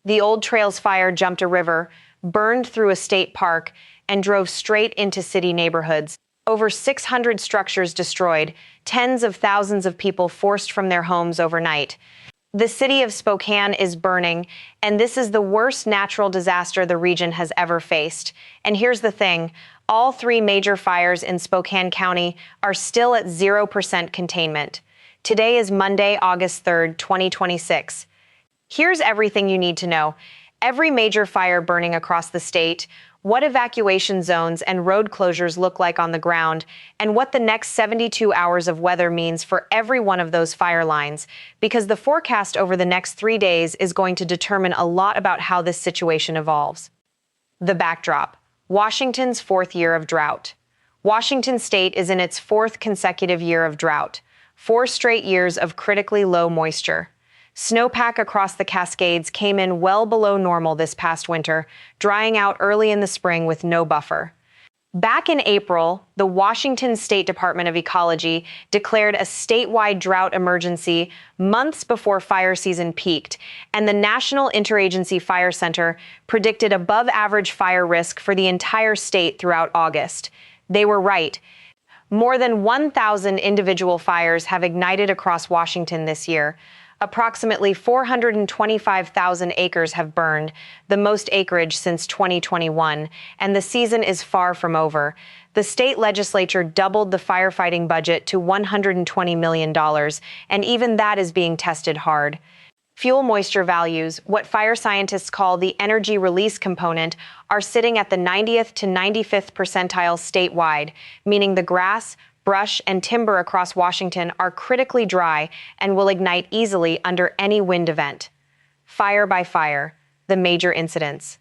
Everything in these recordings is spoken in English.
The Old Trails fire jumped a river, burned through a state park, and drove straight into city neighborhoods. Over 600 structures destroyed, tens of thousands of people forced from their homes overnight. The city of Spokane is burning, and this is the worst natural disaster the region has ever faced. And here's the thing, all three major fires in Spokane County are still at 0% containment. Today is Monday, August 3rd, 2026. Here's everything you need to know. Every major fire burning across the state, what evacuation zones and road closures look like on the ground, and what the next 72 hours of weather means for every one of those fire lines, because the forecast over the next 3 days is going to determine a lot about how this situation evolves. The backdrop: Washington's fourth year of drought. Washington state is in its fourth consecutive year of drought, 4 straight years of critically low moisture. Snowpack across the Cascades came in well below normal this past winter, drying out early in the spring with no buffer. Back in April, the Washington State Department of Ecology declared a statewide drought emergency months before fire season peaked, and the National Interagency Fire Center predicted above-average fire risk for the entire state throughout August. They were right. More than 1,000 individual fires have ignited across Washington this year. Approximately 425,000 acres have burned, the most acreage since 2021, and the season is far from over. The state legislature doubled the firefighting budget to $120 million, and even that is being tested hard. Fuel moisture values, what fire scientists call the energy release component, are sitting at the 90th to 95th percentile statewide, meaning the grass, brush, and timber across Washington are critically dry and will ignite easily under any wind event. Fire by fire, the major incidents.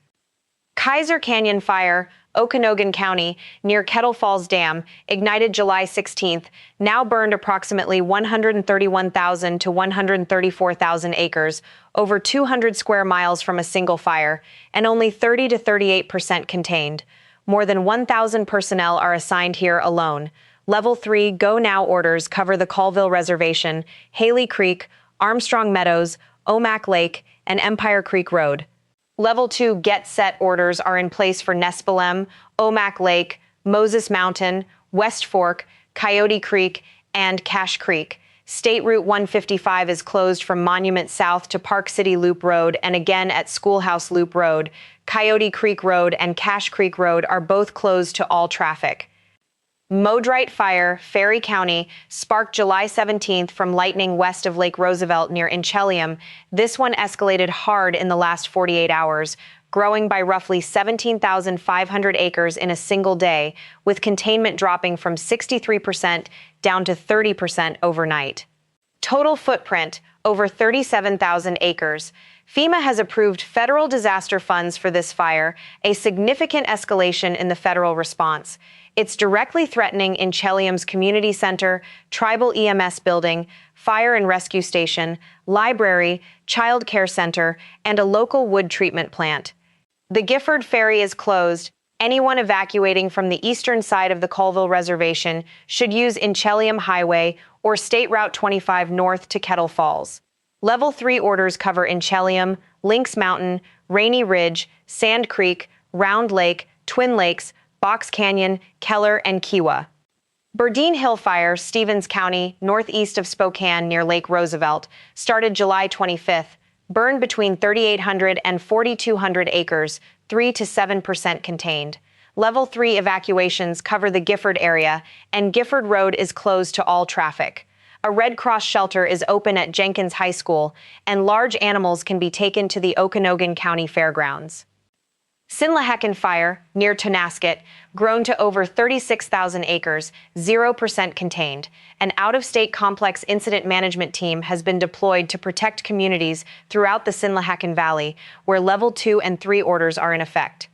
Kaiser Canyon Fire, Okanogan County, near Kettle Falls Dam, ignited July 16th, now burned approximately 131,000 to 134,000 acres, over 200 square miles from a single fire, and only 30 to 38% contained. More than 1,000 personnel are assigned here alone. Level 3 Go Now orders cover the Colville Reservation, Haley Creek, Armstrong Meadows, Omak Lake, and Empire Creek Road. Level 2 Get Set orders are in place for Nespelem, Omak Lake, Moses Mountain, West Fork, Coyote Creek, and Cache Creek. State Route 155 is closed from Monument South to Park City Loop Road and again at Schoolhouse Loop Road. Coyote Creek Road and Cache Creek Road are both closed to all traffic. Modrite Fire, Ferry County, sparked July 17th from lightning west of Lake Roosevelt near Inchelium. This one escalated hard in the last 48 hours, growing by roughly 17,500 acres in a single day, with containment dropping from 63% down to 30% overnight. Total footprint, over 37,000 acres. FEMA has approved federal disaster funds for this fire, a significant escalation in the federal response. It's directly threatening Inchelium's community center, tribal EMS building, fire and rescue station, library, child care center, and a local wood treatment plant. The Gifford Ferry is closed. Anyone evacuating from the eastern side of the Colville Reservation should use Inchelium Highway or State Route 25 north to Kettle Falls. Level 3 orders cover Inchelium, Lynx Mountain, Rainy Ridge, Sand Creek, Round Lake, Twin Lakes, Box Canyon, Keller, and Kiowa. Burdine Hill Fire, Stevens County, northeast of Spokane near Lake Roosevelt, started July 25th, burned between 3,800 and 4,200 acres, 3 to 7% contained. Level 3 evacuations cover the Gifford area, and Gifford Road is closed to all traffic. A Red Cross shelter is open at Jenkins High School, and large animals can be taken to the Okanogan County Fairgrounds. Sinlahecan Fire, near Tonasket, grown to over 36,000 acres, 0% contained. An out-of-state complex incident management team has been deployed to protect communities throughout the Sinlahecan Valley, where Level 2 and 3 orders are in effect.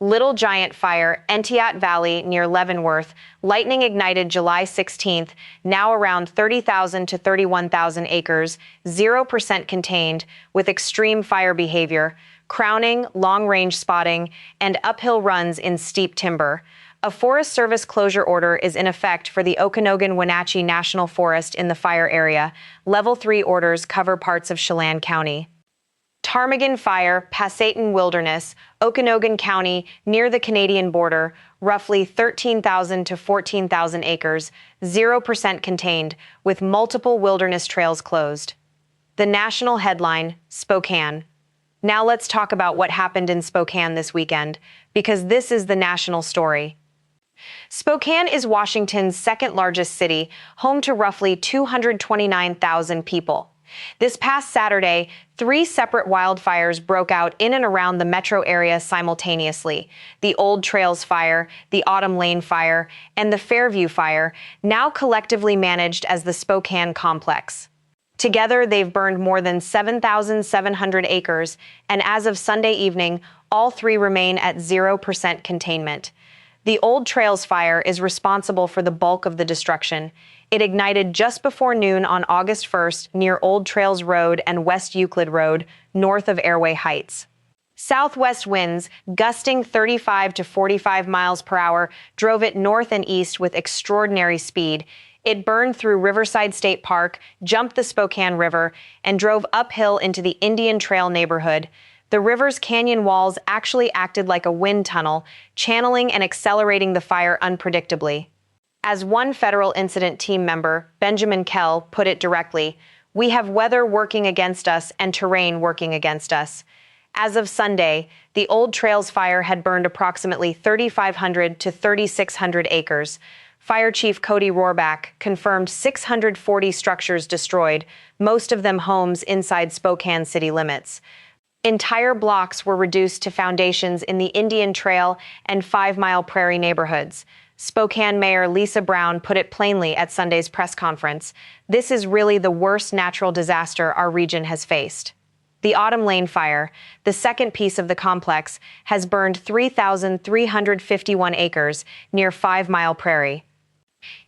Little Giant Fire, Entiat Valley, near Leavenworth, lightning ignited July 16th, now around 30,000 to 31,000 acres, 0% contained, with extreme fire behavior, crowning, long-range spotting, and uphill runs in steep timber. A Forest Service closure order is in effect for the Okanogan-Wenatchee National Forest in the fire area. Level 3 orders cover parts of Chelan County. Ptarmigan Fire, Pasayten Wilderness, Okanogan County, near the Canadian border, roughly 13,000 to 14,000 acres, 0% contained, with multiple wilderness trails closed. The national headline, Spokane. Now let's talk about what happened in Spokane this weekend, because this is the national story. Spokane is Washington's second largest city, home to roughly 229,000 people. This past Saturday, 3 separate wildfires broke out in and around the metro area simultaneously. The Old Trails Fire, the Autumn Lane Fire, and the Fairview Fire, now collectively managed as the Spokane Complex. Together, they've burned more than 7,700 acres, and as of Sunday evening, all 3 remain at 0% containment. The Old Trails Fire is responsible for the bulk of the destruction. It ignited just before noon on August 1st near Old Trails Road and West Euclid Road, north of Airway Heights. Southwest winds, gusting 35 to 45 miles per hour, drove it north and east with extraordinary speed. It burned through Riverside State Park, jumped the Spokane River, and drove uphill into the Indian Trail neighborhood. The river's canyon walls actually acted like a wind tunnel, channeling and accelerating the fire unpredictably. As one federal incident team member, Benjamin Kell, put it directly, "We have weather working against us and terrain working against us." As of Sunday, the Old Trails Fire had burned approximately 3,500 to 3,600 acres. Fire Chief Cody Rohrbach confirmed 640 structures destroyed, most of them homes inside Spokane city limits. Entire blocks were reduced to foundations in the Indian Trail and 5 Mile Prairie neighborhoods. Spokane Mayor Lisa Brown put it plainly at Sunday's press conference, "This is really the worst natural disaster our region has faced." The Autumn Lane Fire, the second piece of the complex, has burned 3,351 acres near 5 Mile Prairie.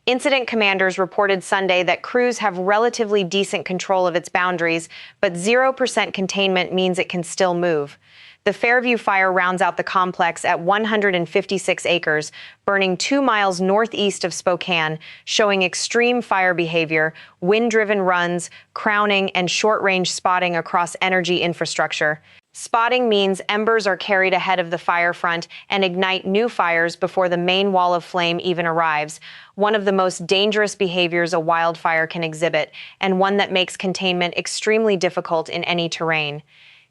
Incident commanders reported Sunday that crews have relatively decent control of its boundaries, but 0% containment means it can still move. The Fairview Fire rounds out the complex at 156 acres, burning 2 miles northeast of Spokane, showing extreme fire behavior, wind-driven runs, crowning, and short-range spotting across energy infrastructure. Spotting means embers are carried ahead of the fire front and ignite new fires before the main wall of flame even arrives, one of the most dangerous behaviors a wildfire can exhibit, and one that makes containment extremely difficult in any terrain.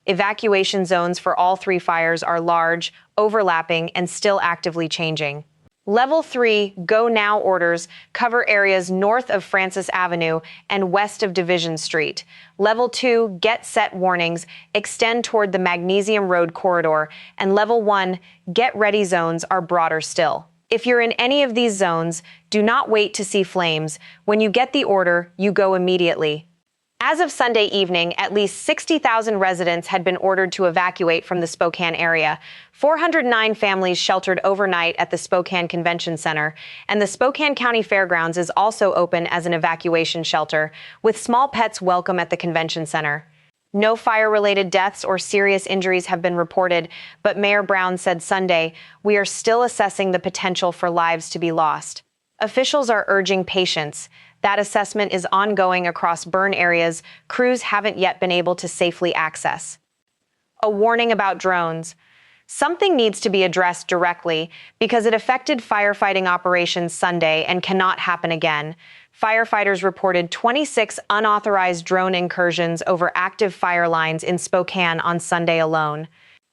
Evacuation zones for all 3 fires are large, overlapping, and still actively changing. Level 3 Go Now orders cover areas north of Francis Avenue and west of Division Street. Level 2 Get Set warnings extend toward the Magnesium Road corridor, and Level 1 Get Ready zones are broader still. If you're in any of these zones, do not wait to see flames. When you get the order, you go immediately. As of Sunday evening, at least 60,000 residents had been ordered to evacuate from the Spokane area. 409 families sheltered overnight at the Spokane Convention Center, and the Spokane County Fairgrounds is also open as an evacuation shelter, with small pets welcome at the convention center. No fire-related deaths or serious injuries have been reported, but Mayor Brown said Sunday, "We are still assessing the potential for lives to be lost." Officials are urging patience. That assessment is ongoing across burn areas crews haven't yet been able to safely access. A warning about drones. Something needs to be addressed directly because it affected firefighting operations Sunday and cannot happen again. Firefighters reported 26 unauthorized drone incursions over active fire lines in Spokane on Sunday alone.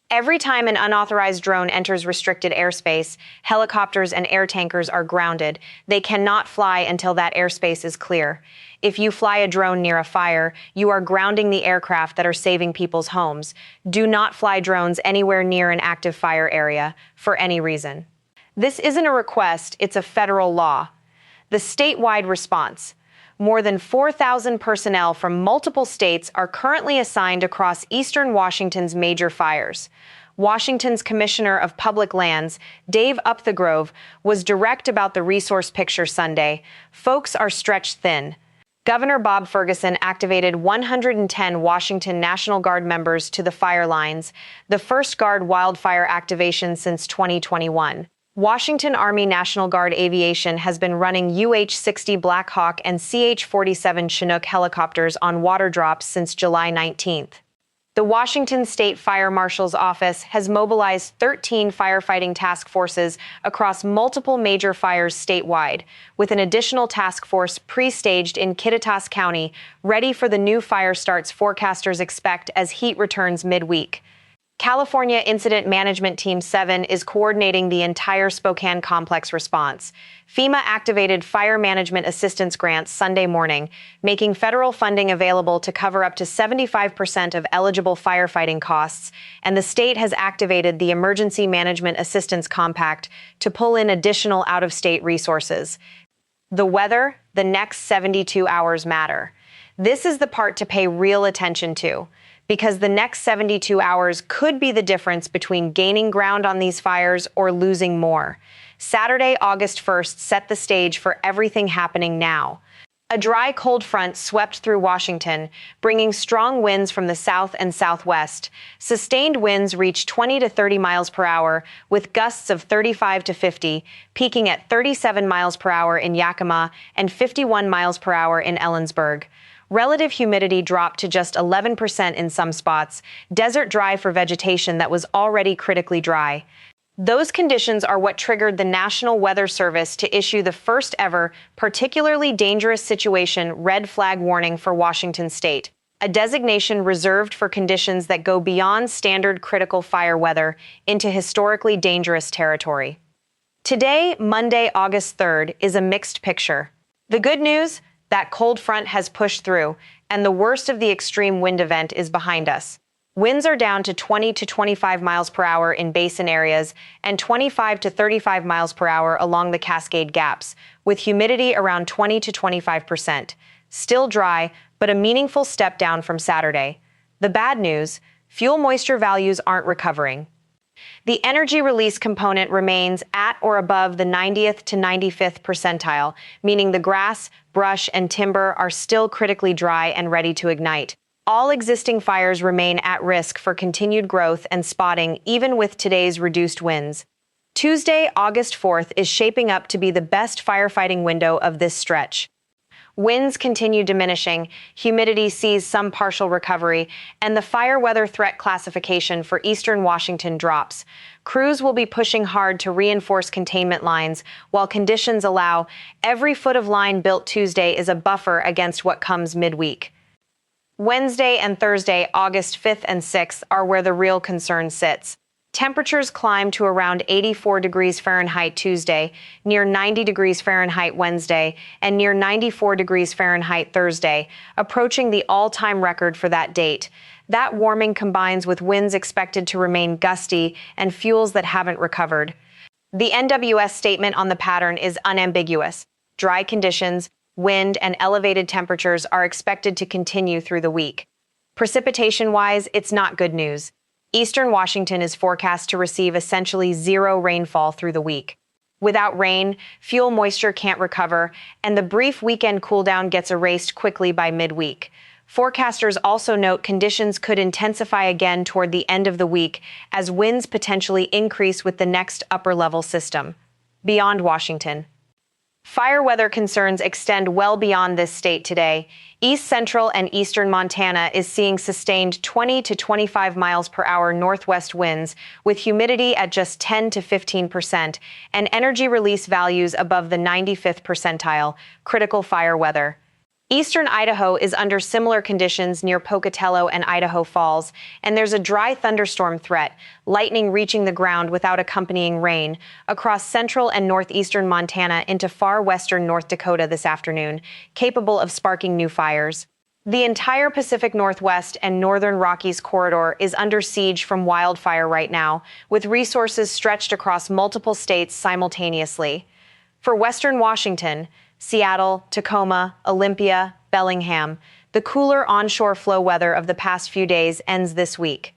Every time an unauthorized drone enters restricted airspace, helicopters and air tankers are grounded. They cannot fly until that airspace is clear. If you fly a drone near a fire, you are grounding the aircraft that are saving people's homes. Do not fly drones anywhere near an active fire area, for any reason. This isn't a request, it's a federal law. The statewide response. More than 4,000 personnel from multiple states are currently assigned across eastern Washington's major fires. Washington's Commissioner of Public Lands, Dave Upthegrove, was direct about the resource picture Sunday. Folks are stretched thin. Governor Bob Ferguson activated 110 Washington National Guard members to the fire lines, the first Guard wildfire activation since 2021. Washington Army National Guard Aviation has been running UH-60 Black Hawk and CH-47 Chinook helicopters on water drops since July 19th. The Washington State Fire Marshal's Office has mobilized 13 firefighting task forces across multiple major fires statewide, with an additional task force pre-staged in Kittitas County, ready for the new fire starts forecasters expect as heat returns midweek. California Incident Management Team 7 is coordinating the entire Spokane complex response. FEMA activated fire management assistance grants Sunday morning, making federal funding available to cover up to 75% of eligible firefighting costs, and the state has activated the Emergency Management Assistance Compact to pull in additional out-of-state resources. The weather, the next 72 hours matter. This is the part to pay real attention to, because the next 72 hours could be the difference between gaining ground on these fires or losing more. Saturday, August 1st set the stage for everything happening now. A dry cold front swept through Washington, bringing strong winds from the south and southwest. Sustained winds reached 20 to 30 miles per hour, with gusts of 35 to 50, peaking at 37 miles per hour in Yakima and 51 miles per hour in Ellensburg. Relative humidity dropped to just 11% in some spots, desert dry for vegetation that was already critically dry. Those conditions are what triggered the National Weather Service to issue the first ever particularly dangerous situation red flag warning for Washington state, a designation reserved for conditions that go beyond standard critical fire weather into historically dangerous territory. Today, Monday, August 3rd, is a mixed picture. The good news? That cold front has pushed through, and the worst of the extreme wind event is behind us. Winds are down to 20 to 25 miles per hour in basin areas and 25 to 35 miles per hour along the Cascade Gaps, with humidity around 20 to 25%. Still dry, but a meaningful step down from Saturday. The bad news, fuel moisture values aren't recovering. The energy release component remains at or above the 90th to 95th percentile, meaning the grass, brush, and timber are still critically dry and ready to ignite. All existing fires remain at risk for continued growth and spotting even with today's reduced winds. Tuesday, August 4th is shaping up to be the best firefighting window of this stretch. Winds continue diminishing, humidity sees some partial recovery, and the fire weather threat classification for eastern Washington drops. Crews will be pushing hard to reinforce containment lines while conditions allow. Every foot of line built Tuesday is a buffer against what comes midweek. Wednesday and Thursday, August 5th and 6th, are where the real concern sits. Temperatures climb to around 84 degrees Fahrenheit Tuesday, near 90 degrees Fahrenheit Wednesday, and near 94 degrees Fahrenheit Thursday, approaching the all-time record for that date. That warming combines with winds expected to remain gusty and fuels that haven't recovered. The NWS statement on the pattern is unambiguous. Dry conditions, wind, and elevated temperatures are expected to continue through the week. Precipitation-wise, it's not good news. Eastern Washington is forecast to receive essentially zero rainfall through the week. Without rain, fuel moisture can't recover, and the brief weekend cooldown gets erased quickly by midweek. Forecasters also note conditions could intensify again toward the end of the week as winds potentially increase with the next upper-level system. Beyond Washington, fire weather concerns extend well beyond this state today. East Central and Eastern Montana is seeing sustained 20 to 25 miles per hour northwest winds with humidity at just 10 to 15% and energy release values above the 95th percentile, critical fire weather. Eastern Idaho is under similar conditions near Pocatello and Idaho Falls, and there's a dry thunderstorm threat, lightning reaching the ground without accompanying rain, across central and northeastern Montana into far western North Dakota this afternoon, capable of sparking new fires. The entire Pacific Northwest and Northern Rockies corridor is under siege from wildfire right now, with resources stretched across multiple states simultaneously. For western Washington, Seattle, Tacoma, Olympia, Bellingham, the cooler onshore flow weather of the past few days ends this week.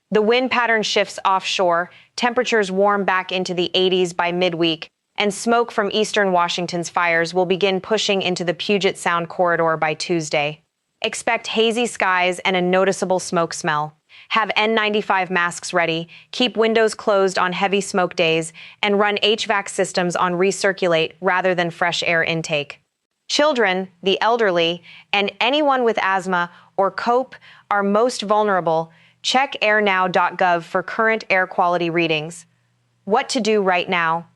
The wind pattern shifts offshore, temperatures warm back into the 80s by midweek, and smoke from eastern Washington's fires will begin pushing into the Puget Sound corridor by Tuesday. Expect hazy skies and a noticeable smoke smell. Have N95 masks ready, keep windows closed on heavy smoke days, and run HVAC systems on recirculate rather than fresh air intake. Children, the elderly, and anyone with asthma or COPE are most vulnerable. Check airnow.gov for current air quality readings. What to do right now?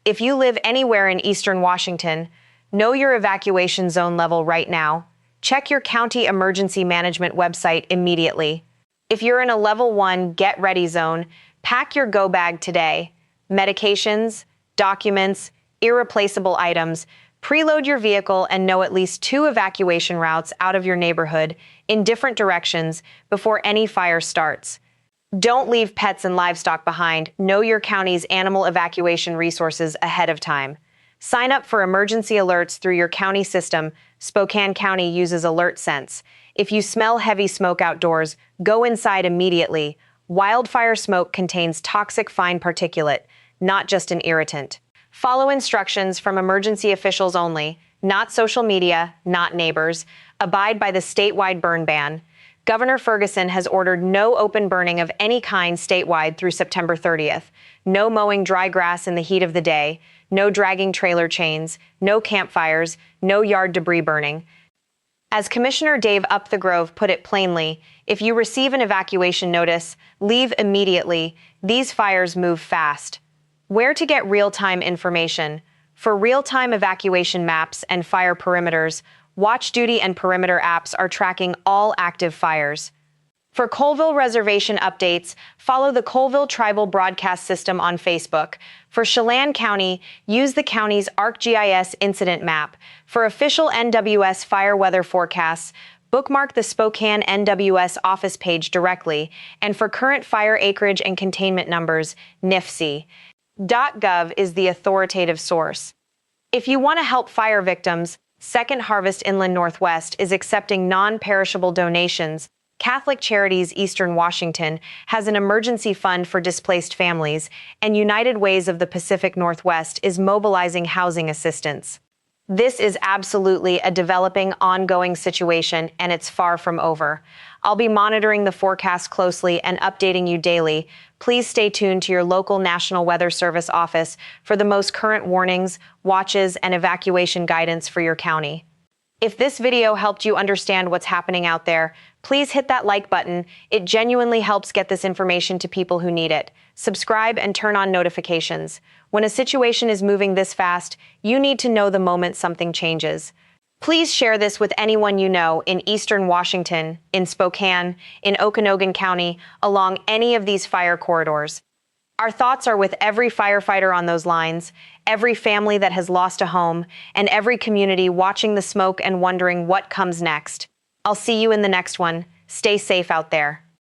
If you live anywhere in eastern Washington, know your evacuation zone level right now. Check your county emergency management website immediately. If you're in a level 1 get ready zone, pack your go bag today. Medications, documents, irreplaceable items. Preload your vehicle and know at least 2 evacuation routes out of your neighborhood in different directions before any fire starts. Don't leave pets and livestock behind. Know your county's animal evacuation resources ahead of time. Sign up for emergency alerts through your county system. Spokane County uses Alert Sense. If you smell heavy smoke outdoors, go inside immediately. Wildfire smoke contains toxic fine particulate, not just an irritant. Follow instructions from emergency officials only, not social media, not neighbors. Abide by the statewide burn ban. Governor Ferguson has ordered no open burning of any kind statewide through September 30th. No mowing dry grass in the heat of the day. No dragging trailer chains. No campfires. No yard debris burning. As Commissioner Dave Upthegrove put it plainly, if you receive an evacuation notice, leave immediately. These fires move fast. Where to get real-time information? For real-time evacuation maps and fire perimeters, Watch Duty and Perimeter apps are tracking all active fires. For Colville Reservation updates, follow the Colville Tribal Broadcast System on Facebook. For Chelan County, use the county's ArcGIS incident map. For official NWS fire weather forecasts, bookmark the Spokane NWS office page directly. And for current fire acreage and containment numbers, NFC.gov is the authoritative source. If you want to help fire victims, Second Harvest Inland Northwest is accepting non-perishable donations. Catholic Charities Eastern Washington has an emergency fund for displaced families, and United Ways of the Pacific Northwest is mobilizing housing assistance. This is absolutely a developing, ongoing situation, and it's far from over. I'll be monitoring the forecast closely and updating you daily. Please stay tuned to your local National Weather Service office for the most current warnings, watches, and evacuation guidance for your county. If this video helped you understand what's happening out there, please hit that like button. It genuinely helps get this information to people who need it. Subscribe and turn on notifications. When a situation is moving this fast, you need to know the moment something changes. Please share this with anyone you know in Eastern Washington, in Spokane, in Okanogan County, along any of these fire corridors. Our thoughts are with every firefighter on those lines, every family that has lost a home, and every community watching the smoke and wondering what comes next. I'll see you in the next one. Stay safe out there.